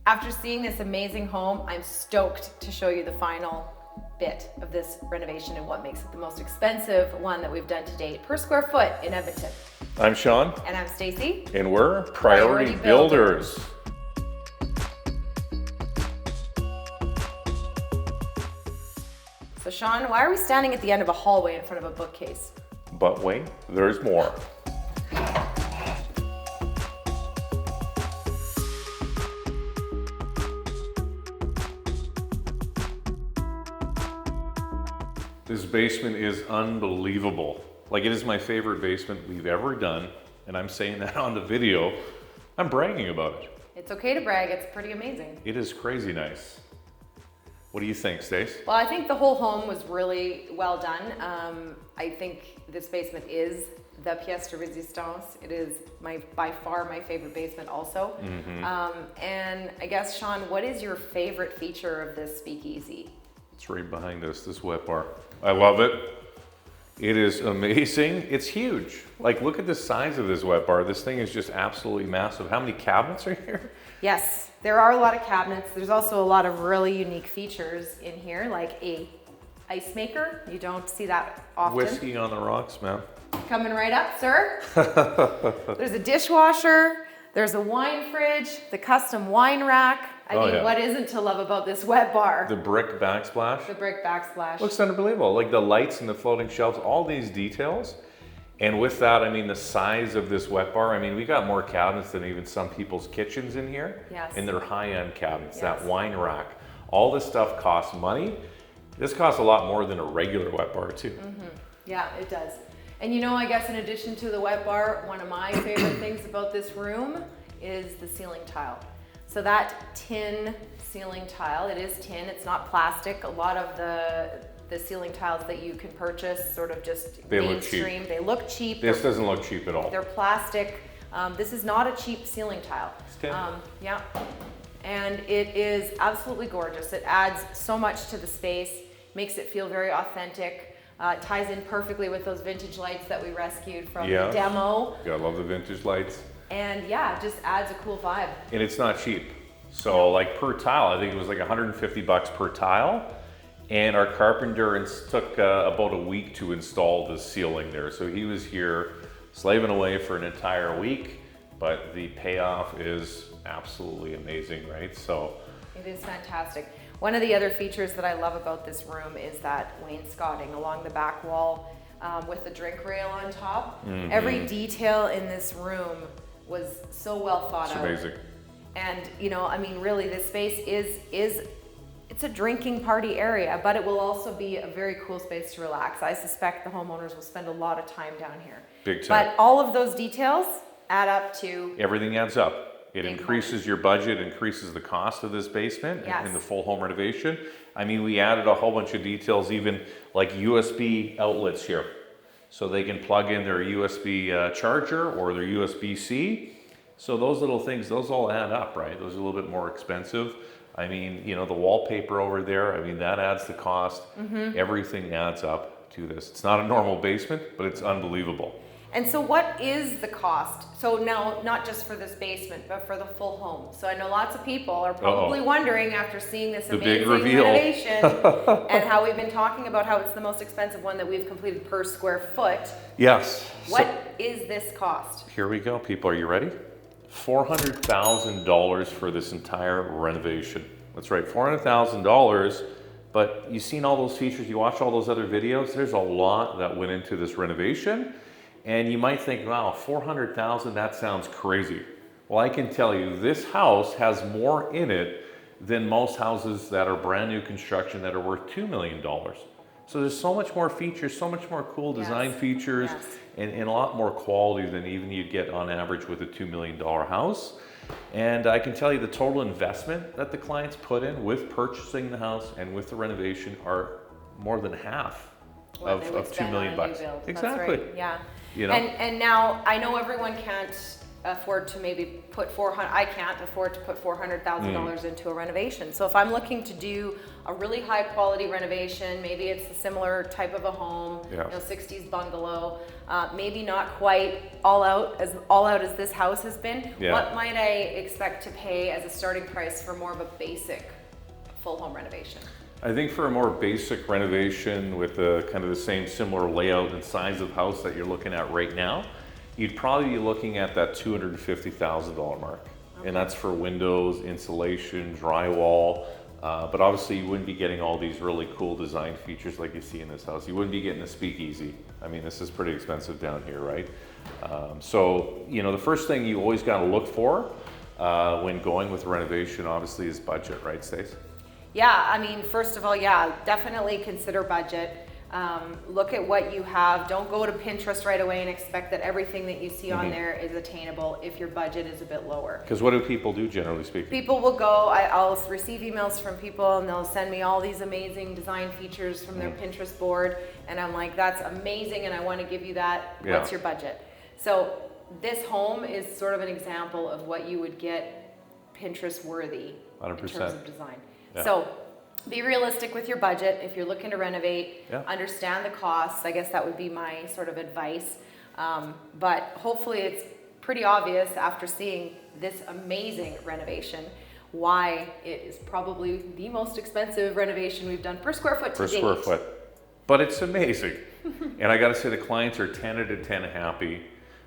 After seeing this amazing home, I'm stoked to show you the final bit of this renovation and what makes it the most expensive one that we've done to date per square foot in Edmonton. I'm Sean. And I'm Stacy. And we're Priority Builders. So Sean, why are we standing at the end of a hallway in front of a bookcase? But wait, there's more. This basement is unbelievable. Like, it is my favorite basement we've ever done, and I'm saying that on the video. I'm bragging about it. It's okay to brag, it's pretty amazing. It is crazy nice. What do you think, Stace? Well, I think the whole home was really well done. I think this basement is the pièce de résistance. It is by far my favorite basement also. And I guess, Sean, what is your favorite feature of this speakeasy? It's right behind us, this wet bar. I love it. It is amazing. It's huge. Like, look at the size of this wet bar. This thing is just absolutely massive. How many cabinets are here? Yes, there are a lot of cabinets. There's also a lot of really unique features in here, like a ice maker. You don't see that often. Whiskey on the rocks, man. Coming right up, sir. There's a dishwasher. There's a wine fridge, the custom wine rack. I mean, what isn't to love about this wet bar? The brick backsplash. The brick backsplash. Looks unbelievable. Like the lights and the floating shelves, all these details. And with that, I mean, the size of this wet bar, I mean, we got more cabinets than even some people's kitchens in here. Yes. And they're high-end cabinets, Yes. that wine rack. All this stuff costs money. This costs a lot more than a regular wet bar too. Yeah, it does. And you know, I guess in addition to the wet bar, one of my favorite things about this room is the ceiling tile. So that tin ceiling tile, it is tin, it's not plastic. A lot of the ceiling tiles that you can purchase sort of just mainstream. They look cheap. This doesn't look cheap at all. They're plastic. This is not a cheap ceiling tile. It's tin. Yeah, and it is absolutely gorgeous. It adds so much to the space, makes it feel very authentic. It ties in perfectly with those vintage lights that we rescued from the demo. Yeah, I love the vintage lights. And yeah, it just adds a cool vibe. And it's not cheap. So like per tile, I think it was like 150 bucks per tile. And our carpenter took about a week to install the ceiling there. So he was here slaving away for an entire week, but the payoff is absolutely amazing, right? So it is fantastic. One of the other features that I love about this room is that wainscoting along the back wall with the drink rail on top. Every detail in this room was so well thought out. It's amazing. And you know, I mean, really, this space it's a drinking party area, but it will also be a very cool space to relax. I suspect the homeowners will spend a lot of time down here. Big time. But all of those details add up to... Everything adds up. It increases your budget, increases the cost of this basement in the full home renovation. I mean, we added a whole bunch of details, even like USB outlets here. So they can plug in their USB charger or their USB-C. So those little things, those all add up, right? Those are a little bit more expensive. I mean, you know, the wallpaper over there, I mean, that adds the cost. Everything adds up to this. It's not a normal basement, but it's unbelievable. And so what is the cost? So now, not just for this basement, but for the full home. So I know lots of people are probably wondering after seeing this amazing renovation and how we've been talking about how it's the most expensive one that we've completed per square foot. Yes. What is this cost? Here we go, people. Are you ready? $400,000 for this entire renovation. That's right, $400,000. But you've seen all those features, you watch all those other videos, there's a lot that went into this renovation. And you might think, wow, $400,000, that sounds crazy. Well, I can tell you, this house has more in it than most houses that are brand new construction that are worth $2 million. So there's so much more features, so much more cool design features, and a lot more quality than even you'd get on average with a $2 million house. And I can tell you the total investment that the clients put in with purchasing the house and with the renovation are more than half of $2 million bucks. Exactly. Exactly. That's right. Yeah. You know? And now I know everyone can't afford to maybe put I can't afford to put $400,000 into a renovation. So if I'm looking to do a really high quality renovation, maybe it's a similar type of a home, Yeah. 60s bungalow, maybe not quite all out as this house has been. Yeah. What might I expect to pay as a starting price for more of a basic full home renovation? I think for a more basic renovation with the kind of the same similar layout and size of house that you're looking at right now, you'd probably be looking at that $250,000 mark. Okay. And that's for windows, insulation, drywall, but obviously you wouldn't be getting all these really cool design features like you see in this house. You wouldn't be getting a speakeasy. I mean, this is pretty expensive down here, right? So, the first thing you always got to look for when going with renovation, obviously, is budget, right, Stace? Yeah, I mean, first of all, definitely consider budget. Look at what you have. Don't go to Pinterest right away and expect that everything that you see on there is attainable if your budget is a bit lower. Because what do people do, generally speaking? People will go, I'll receive emails from people and they'll send me all these amazing design features from their Pinterest board. And I'm like, that's amazing and I want to give you that. Yeah. What's your budget? So this home is sort of an example of what you would get Pinterest worthy 100%. in terms of design. Yeah. So be realistic with your budget. If you're looking to renovate, Yeah. understand the costs. I guess that would be my sort of advice. But hopefully it's pretty obvious after seeing this amazing renovation why it is probably the most expensive renovation we've done per square foot to date. Per square foot. But it's amazing. And I got to say the clients are 10 out of 10 happy.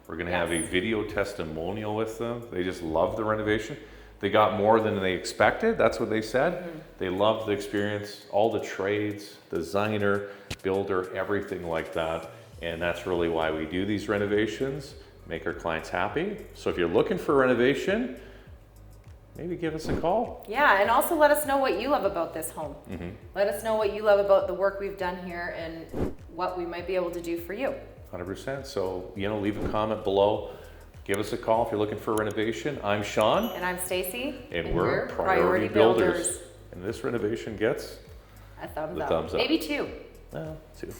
We're going to have a video testimonial with them. They just love the renovation. They got more than they expected. That's what they said. They loved the experience, all the trades, designer, builder, everything like that. And that's really why we do these renovations, make our clients happy. So if you're looking for a renovation, maybe give us a call. Yeah, and also let us know what you love about this home. Let us know what you love about the work we've done here and what we might be able to do for you. 100%. So, leave a comment below. Give us a call if you're looking for a renovation. I'm Sean. And I'm Stacy. And we're Priority Builders. And this renovation gets a thumbs the up. thumbs up. Maybe two. Well, two.